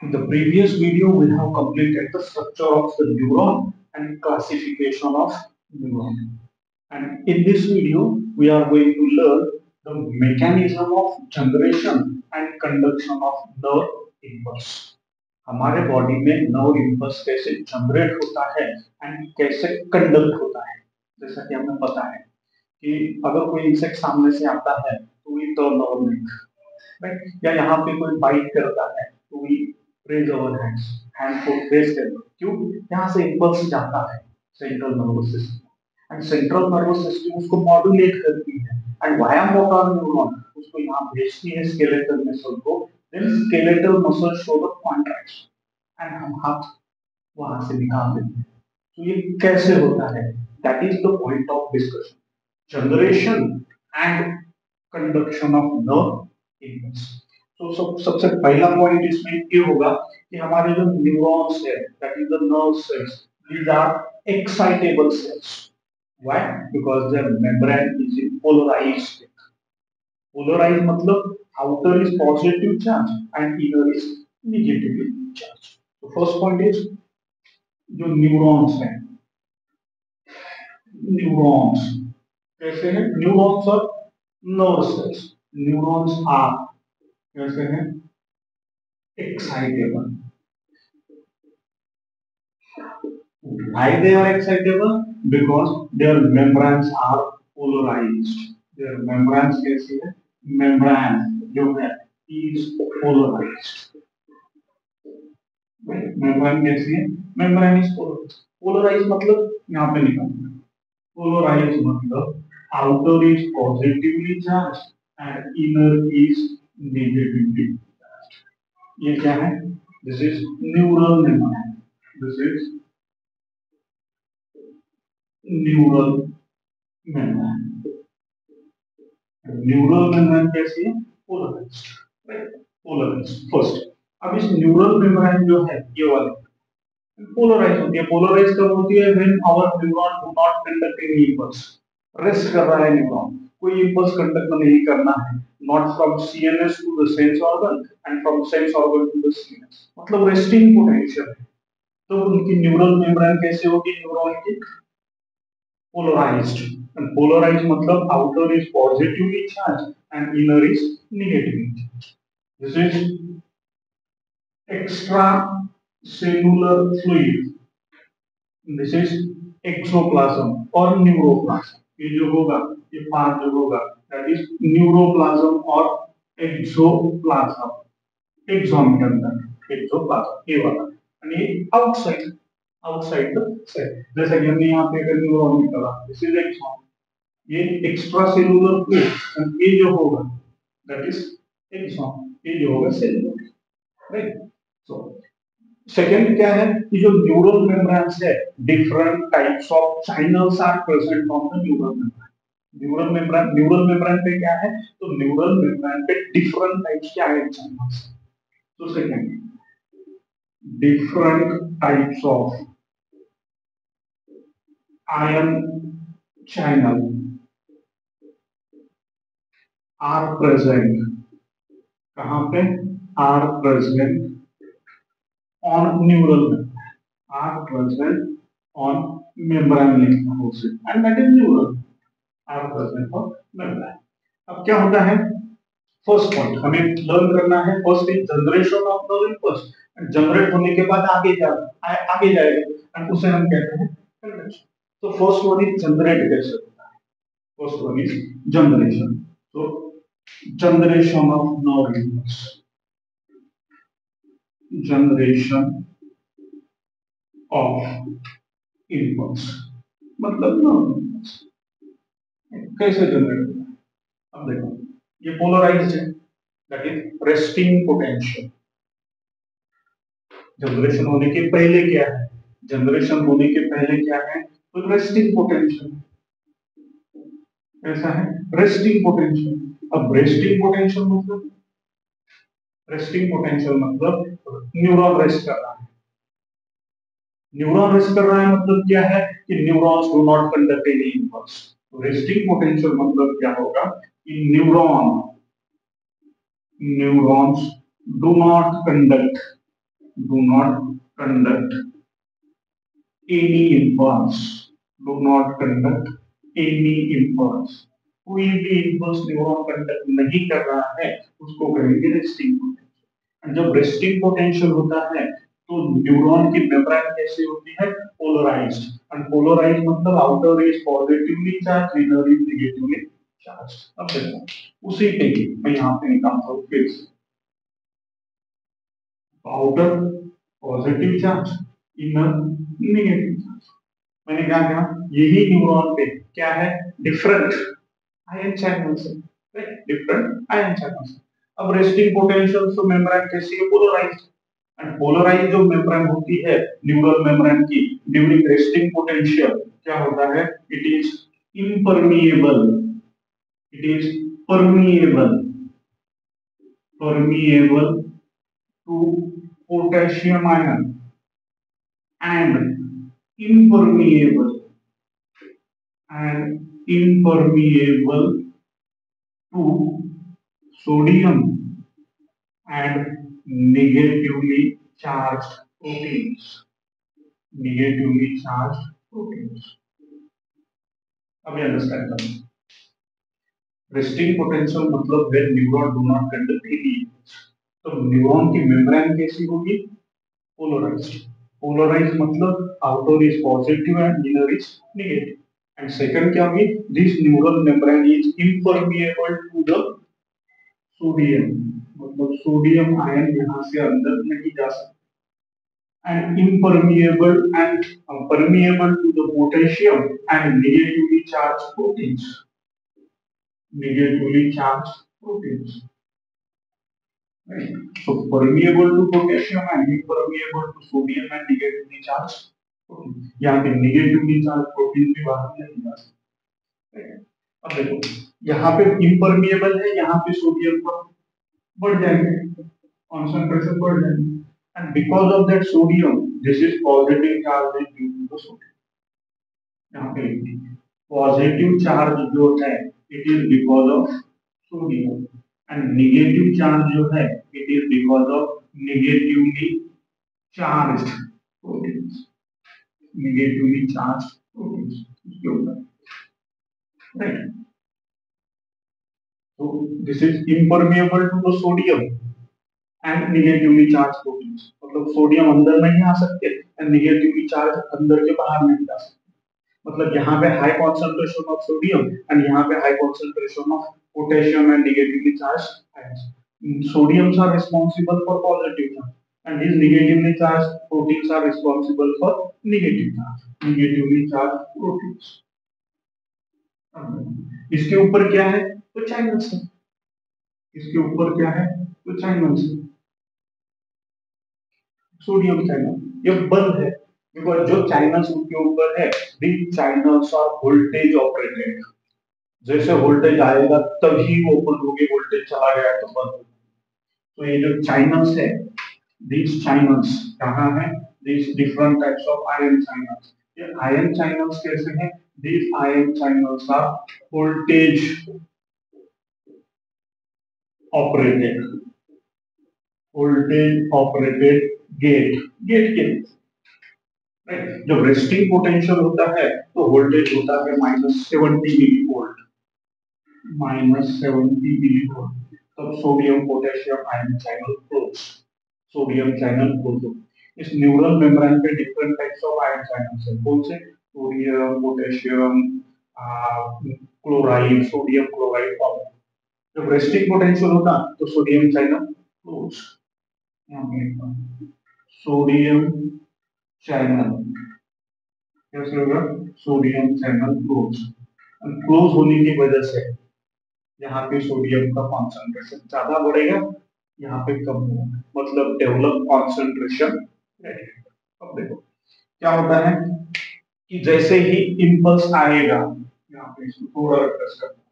In the previous video, we have completed the structure of the neuron and classification of neuron. And in this video, we are going to learn the mechanism of generation and conduction of nerve impulse. हमारे body में nerve impulse कैसे generate होता है and कैसे conduct होता है। जैसा कि हमें पता है कि अगर कोई इंसेक्ट सामने से आता है तो we turn our neck, right, या यहाँ पे कोई बाइट करता है तो we raise our hands, hand को रेज करना। क्यों? यहाँ से इम्पल्स जाता है central nervous system and central nervous system उसको मॉड्यूलेट करती है एंड वाया मोटर न्यूरॉन उसको यहाँ भेजती है स्केलेटल मसल को। Then skeletal muscle show the contraction and हम हाथ वहां से निकाल देते हैं। तो ये कैसे होता है, that is the point of discussion, generation and conduction of nerve impulse. तो सबसे पहला पॉइंट इसमें ये होगा कि हमारे जो न्यूरॉन्स है that is the nerve cells, these are excitable cells. Why? Because their membrane is in polarised state. Polarised मतलब outer is positive charge and inner is negatively charge. तो फर्स्ट पॉइंट इज जो neurons हैं, neurons कैसे हैं? Neurons और nerve cells, neurons are कैसे हैं? Excitable. Why they are excitable? Because their membranes are polarized. Their membranes कैसी है? Membrane जो है is polarized. Membrane कैसी है? Membrane is polarized. Polarized मतलब यहाँ पे निकालना। Polarized मतलब outer is positively charged and inner is negatively charged. ये क्या है? This is neural membrane. This is neural membrane. Neural membrane कैसी है? Polarised, right, polarised first. अब इस न्यूरल मेम्ब्रेन जो है ये वाली पोलराइज होती है। पोलराइज कब होती है? When our neuron do not conduct any impulse. Rest कर रहा है न्यूरॉन, कोई इंपल्स कंडक्ट नहीं करना है, not from CNS to the sense organ and from sense organ to the CNS, मतलब रेस्टिंग पोटेंशियल है। तो उनकी न्यूरल मेम्ब्रेन कैसे होगी? न्यूरॉन की polarized, and polarized मतलब outer is positively charged and inner is negatively charged. This is extracellular fluid. This is exoplasm or neuroplasm. ये जो होगा, ये पार्ट जो होगा that is neuroplasm or exoplasm. Axon के अंदर एक्सोप्लाज्म ये वाला, यानी आउटसाइड, आउटसाइड द सेल। जैसे कि हमने यहाँ पे अगर न्यूरॉन निकाला, दिस इज एक्सॉन, ये एक्स्ट्रा सेलुलर फ्लूइड, एंड ये जो होगा दैट इज एक्सॉन, ये जो होगा सेलुलर, राइट। सो सेकंड क्या है कि जो न्यूरल मेम्ब्रेन्स है, different types of channels are present on the neural membrane. Neural membrane पे क्या है? तो न्यूरल मेम्ब्रेन पे डिफरेंट टाइप्स के आयन चैनल्स। तो second, different types of ion channel are present. कहाँ पे? are present on neural membrane, are present on membrane लिखना हो उसे, and that is neural are present on membrane। अब क्या होता है? फर्स्ट पॉइंट हमें लर्न करना है, first is generation of nerve impulse. Generate होने के बाद आगे जाएगा एंड उसे हम कहते हैं कंडक्शन। तो फर्स्ट वन इज जनरेट कैसे होता है? First one is generation. तो generation of nerve impulse, generation of impulse मतलब नर्व इम्पल्स कैसे जनरेट होता है? अब देखो, ये पोलराइज्ड है, that is resting potential. Generation होने के पहले क्या है? जनरेशन होने के पहले क्या है? तो रेस्टिंग पोटेंशियल, ऐसा है रेस्टिंग पोटेंशियल। अब रेस्टिंग पोटेंशियल मतलब, रेस्टिंग पोटेंशियल मतलब न्यूरॉन रेस्ट कर रहा है। न्यूरॉन रेस्ट कर रहा है मतलब क्या है कि neurons do not conduct any impulse. Resting potential मतलब क्या होगा कि neurons do not conduct do not conduct any impulse, do not conduct any impulse, कोई भी impulse न्यूरॉन कंडक्ट नहीं कर रहा है उसको कहेंगे रेस्टिंग पोटेंशियल। जब रेस्टिंग पोटेंशियल होता है तो न्यूरॉन की मेम्ब्रेन कैसी होती है, पोलराइज्ड। एंड पोलराइज्ड मतलब outer is positively charge, inner is negatively charge. अब देखो उसी पे ही मैं यहाँ पे निकालता हूँ फिर से, outer positive charge, inner negative charge. मैंने क्या कहा, यही न्यूरॉन पे क्या है, डिफरेंट आयन चैनल्स है, डिफरेंट आयन चैनल्स। अब रेस्टिंग पोटेंशियल तो मेम्ब्रेन कैसी है, पोलराइज्ड। एंड पोलराइज्ड जो मेम्ब्रेन होती है न्यूरल मेम्ब्रेन की, ड्यूरिंग रेस्टिंग पोटेंशियल क्या होता है, it is impermeable, it is permeable, permeable to potassium ion and impermeable to sodium and negatively charged proteins, negatively charged proteins। अब ये अंडरस्टैंड करें, रेस्टिंग पोटेंशियल मतलब है neuron do not conduct any, तो neuron की मेम्ब्रेन कैसी होगी, polarised. Polarised मतलब outer is positive and inner is negative. And second क्या होगी, this neural membrane is impermeable to the sodium, मतलब सोडियम आयन यहाँ से अंदर नहीं जा सकता। And impermeable and permeable to the potassium and negatively charged proteins, negatively charged proteins, right? So permeable to potassium and impermeable to sodium and negatively charged protein। यहाँ पे negatively charged protein भी बाहर नहीं जा सकते, right? अब देखो यहाँ पे impermeable है, यहाँ पे सोडियम का बढ़ जाएंगे, concentration बढ़ जाएंगे। And because of that sodium, this is positive charge is due to the sodium। यहाँ पे पॉजिटिव चार्ज जो है it is because of sodium, and negative charge जो है it is because of negatively charged proteins, negatively charged proteins इसके ऊपर, right. तो this is impermeable to the sodium and negatively charge proteins, मतलब sodium अंदर नहीं आ सकते एंड नेगेटिवली चार्ज अंदर के बाहर नहीं जा सकते। मतलब यहाँ पे high concentration of sodium and यहाँ पे high concentration of potassium and negatively charged ions. Sodiums are responsible for positive charge and these negatively charged proteins are responsible for negative charge, negatively charged proteins। इसके ऊपर क्या है, तो channels है, इसके ऊपर क्या है, तो चैनल्स है, सोडियम चैनल। ये बल्ब है, बिकॉज जो चैनल्स उनके ऊपर है, these channels are voltage operated। जैसे वोल्टेज आएगा तभी वो ओपन होगी, वोल्टेज चला गया तो बंद होगी। तो ये जो चैनल्स है, these channels कहाँ है, these different types of ion channels। ये ion channels कैसे हैं, these ion channels are voltage operated, voltage operated gate, gate के, राइट। जब रेस्टिंग पोटेंशियल होता है तो वोल्टेज होता है -70 मिली वोल्ट, -70 मिली वोल्ट। तब sodium potassium ion channel close, sodium channel close. इस न्यूरल मेम्ब्रेन पे different types of ion channels हैं, कौन से, sodium potassium chloride, sodium chloride और जब रेस्टिंग पोटेंशियल होता तो सोडियम चैनल क्लोज। यहाँ पे सोडियम चैनल कैसे होगा, सोडियम चैनल क्लोज। क्लोज होने की वजह से यहाँ पे सोडियम का कॉन्सेंट्रेशन ज्यादा बढ़ेगा, यहाँ पे कम होगा, मतलब डेवलप कॉन्सेंट्रेशन। अब देखो क्या होता है कि जैसे ही इंपल्स आएगा, यहाँ पे इसको थोड़ा रिफ्रेश करते हैं,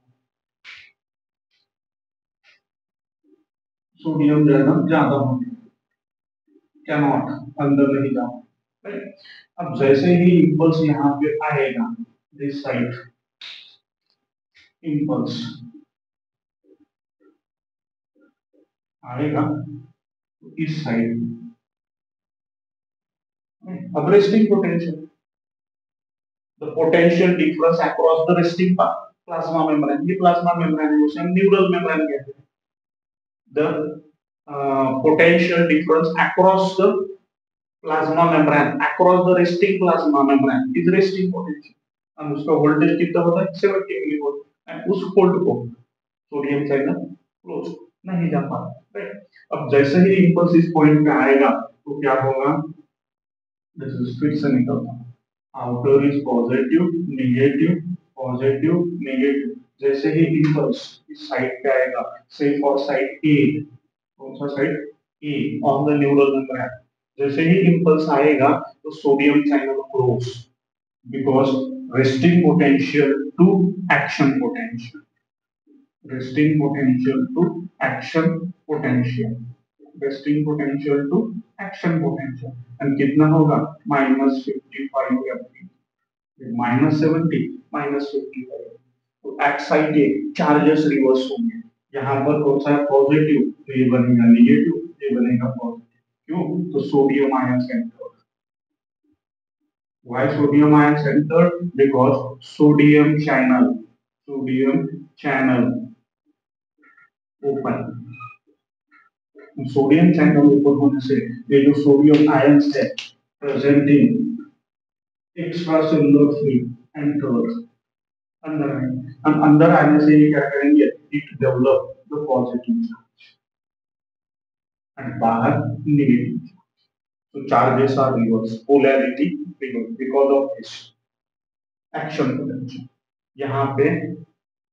सोडियम जो है ना ज्यादा होगी, क्या नॉट अंदर नहीं जाओ, राइट। अब जैसे ही इंपल्स यहाँ पे आएगा, दिस साइड इंपल्स आएगा, इस साइड अब resting potential, the potential difference across the resting plasma membrane. ये plasma membrane है, उसे हम न्यूरल मेम्ब्रेन कहते हैं. The potential difference across the plasma membrane, across the resting plasma membrane is resting potential. और उसका वोल्टेज कितना होता है 70 मिलीवोल्ट. एंड उस फोल्ड को सोडियम चैनल क्लोज नहीं जा पाता. राइट. अब जैसे ही इंपल्स इस पॉइंट पे आएगा तो क्या होगा, फिर से निकलता outer is positive negative positive negative. जैसे ही इंपल्स इस साइड पे आएगा, से फॉर साइड ए, कौन सा side A on the neural membrane, जैसे ही इंपल्स आएगा तो sodium channel close because resting potential to action potential, resting potential to action potential, resting potential to action potential. and कितना होगा -55 एफपी, -70 -55. तो eight side ए charges reverse होंगे. यहाँ पर कौन सा है पॉजिटिव, तो ये बनेगा नेगेटिव, ये बनेगा पॉजिटिव. क्यों, तो sodium ion centre. why sodium ion entered, because sodium channel open. Sodium channel open होने से ये जो सोडियम आयंस है present in extra cellular fluid enter अंदर आएंगे. अंदर आने से ये क्या करेंगे, it develop the positive charge and बाहर negative. so charges are reversed, polarity reversed because of this action potential. यहाँ पे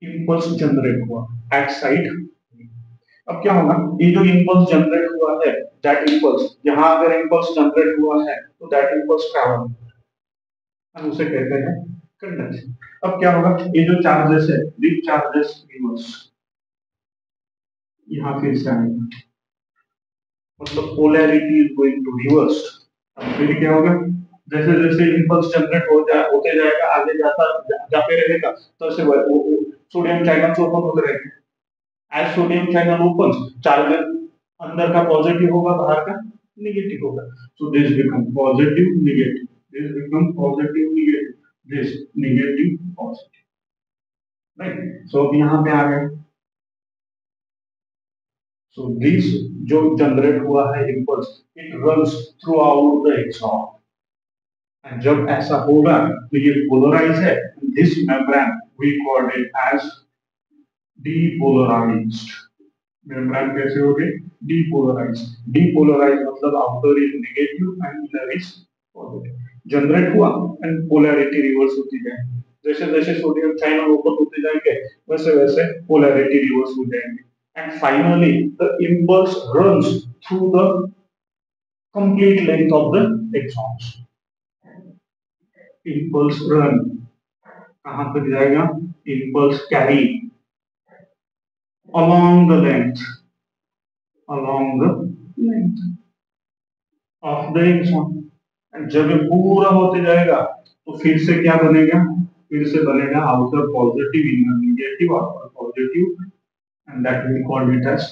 impulse जनरेट हुआ at side. अब क्या होगा, ये जो इंपल्स जनरेट हुआ है, दैट इंपल्स, यहाँ अगर इंपल्स जनरेट हुआ है तो दैट इंपल्स ट्रैवल, हम उसे कहते हैं कंडक्शन. अब क्या होगा, ये जो चार्जेस है, दिस चार्जेस रिवर्स, यहाँ फिर से आएगा, मतलब polarity is going to reverse. अब फिर क्या होगा, जैसे जैसे इंपल्स जनरेट होते जाएगा, आगे जाते रहेगा, तो ऐसे सोडियम चैनल्स ओपन होते रहेंगे. as sodium channel opens, charges अंदर का पॉजिटिव होगा, बाहर का नेगेटिव होगा. so this become positive negative, this become positive negative, this negative positive. right. so अब यहाँ पे आ गए. so this जो जनरेट हुआ है impulse, it runs throughout the axon. and जब ऐसा होगा तो ये पोलराइज है. this membrane we called it as depolarized. Membrane कैसे हो गए, depolarized. depolarized मतलब outer is negative and inner is positive. Generate हुआ एंड पोलैरिटी रिवर्स होती जाएगी. जैसे जैसे सोडियम चैनल ओपन होते जाएंगे वैसे वैसे पोलैरिटी रिवर्स हो जाएंगे. And finally the impulse runs through the complete length of the axons. Impulse run कहां तक जाएगा, impulse carry along the length of the axon. जब ये पूरा होते जाएगा तो फिर से क्या बनेगा, फिर से बनेगा outer positive inner negative, outer positive, and that we call it as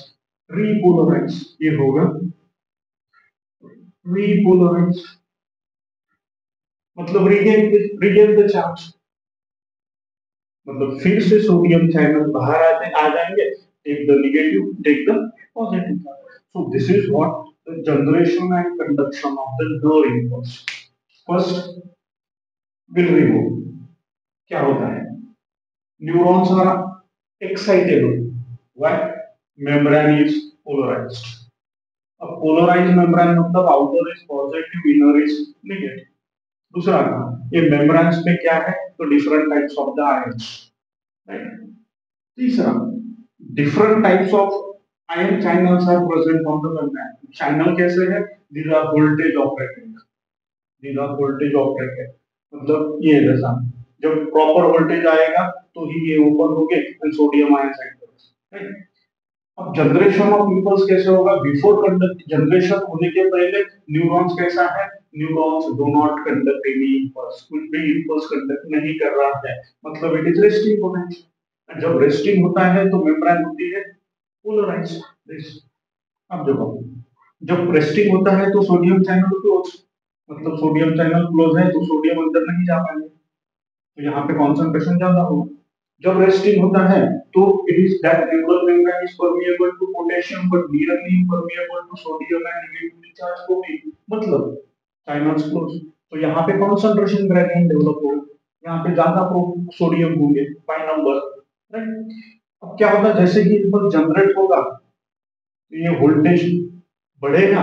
repolarise. ये होगा रीपोलराइज, मतलब रिगेन द चार्ज, मतलब फिर से सोडियम चैनल बाहर आ जाएंगे, take the negative, take the positive charge. so this is what the generation and conduction of the nerve impulse. first will remove. क्या होता है, neurons are excitable. why, membrane is polarized. अब polarized membrane मतलब outer is positive, inner is negative. दूसरा ये membranes पे क्या है, तो different types of the ions. right. तीसरा different types of ion channels are present on the membrane. channel कैसे है, these are voltage operated, these are voltage operated. मतलब ये जैसा जब प्रॉपर वोल्टेज आएगा तो ही ये ओपन होंगे and sodium ion centres. Right. अब जनरेशन ऑफ इंपल्स कैसे होगा, बिफोर कंडक्ट जनरेशन होने के पहले न्यूरॉन्स कैसा है, neurons do not conduct any impulse, कुछ भी इंपल्स कंडक्ट नहीं कर रहा है, मतलब इट इज रेस्टिंग पोटेंशियल. जब रेस्टिंग होता है तो मेम्ब्रेन होती है पोलराइज्ड. अब देखो, जब रेस्टिंग होता है तो सोडियम चैनल क्लोज, मतलब सोडियम चैनल क्लोज है तो सोडियम अंदर नहीं जा पाएंगे, तो यहाँ पे कॉन्सेंट्रेशन ज्यादा होगा। जब रेस्टिंग होता है तो it is that neural membrane is permeable to potassium but nearly impermeable to sodium and negatively charge protein, मतलब चैनल्स क्लोज, तो यहाँ पे कॉन्सेंट्रेशन ग्रेडियंट डेवलप होगा, यहाँ पे ज्यादा सोडियम होंगे बाय नंबर, राइट। अब क्या होगा, जैसे कि इम्पल्स जनरेट होगा तो ये वोल्टेज बढ़ेगा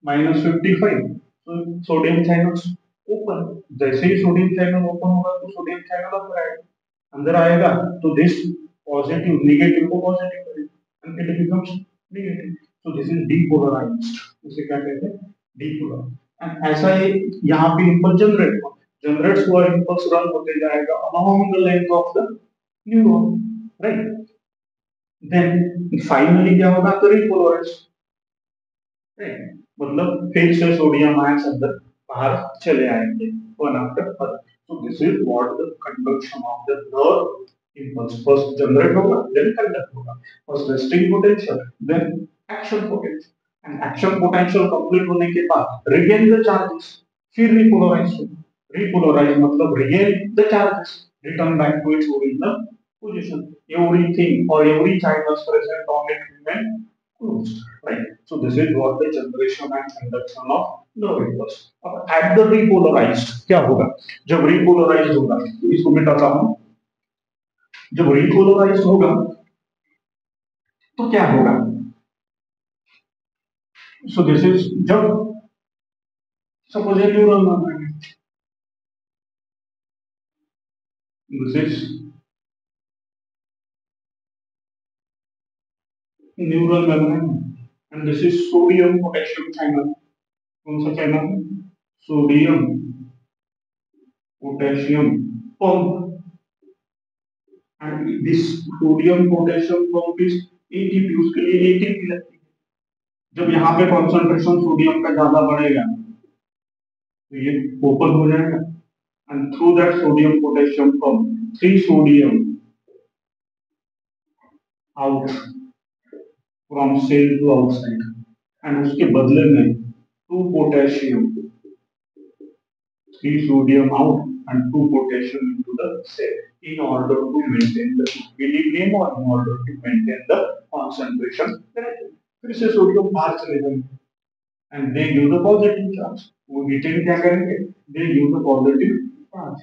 -55, तो सोडियम चैनल ओपन, जैसे ही सोडियम चैनल ओपन होगा तो सोडियम चैनल अंदर आएगा तो दिस पॉजिटिव नेगेटिव को पॉजिटिव करेगा and it becomes negative, so this is depolarised, इसे क्या कहते हैं, डीपोलर। एंड ऐसा ही यहाँ पे इम्पल्स जनरेट्स हुआ, इम्पल्स रन होते जाएगा along the length of the neuron, right. Then finally क्या होगा, तो रिपोलराइज, मतलब फिर से सोडियम आयंस अंदर बाहर चले आएंगे one after other. So this is what the conduction of the nerve impulse, first generate होगा देन कंडक्ट होगा, first resting potential then action potential, and action potential complete होने के बाद रिगेन द चार्जेस, फिर रिपोलराइज होगा, repolarise मतलब regain the charges, return back to its original position, everything or every channel present on it remain closed, right? So this is what the generation and conduction of nerve impulse. अब at the repolarized क्या होगा, जब repolarized होगा तो इसको मिटाता हूं, जब repolarized होगा तो क्या होगा, so this is जब suppose a neural membrane, this is neural membrane and this is sodium potassium channel, कौन सा channel, sodium potassium pump, and this sodium potassium pump is ATP, उसके लिए ATP लगती है, जब यहाँ पे कॉन्सेंट्रेशन सोडियम का ज्यादा बढ़ेगा तो ये ओपन हो जाएगा and through that sodium potassium pump 3 sodium out from cell to outside, and उसके बदले में 2 potassium, 3 sodium out and 2 potassium into the cell in order to maintain the equilibrium or in order to maintain the concentration. फिर से sodium बाहर चले जाएंगे and they give the positive charge, वो retain क्या करेंगे, they give the positive charge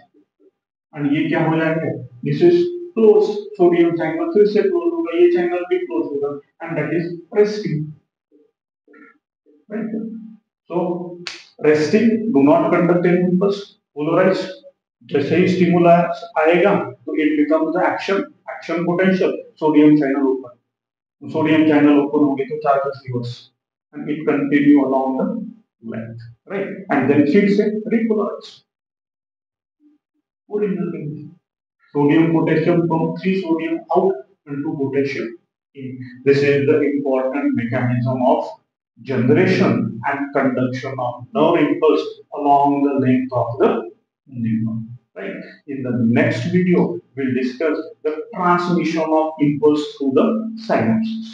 and ये क्या हो जाएगा, this is close, sodium channel फिर से क्लोज होगा, ये चैनल भी क्लोज होगा and that is resting, right? So resting do not conduct any impulse, polarized, जैसे ही स्टिमुलस आएगा तो it becomes the action potential, sodium channel open, sodium channel open होगी तो charges reverse and it continue along the length, right, and then फिर से repolarise original length, sodium potassium from 3 sodium out and 2 potassium in. This is the important mechanism of generation and conduction of nerve impulse along the length of the neuron, right? In the next video we'll discuss the transmission of impulse through the synapses.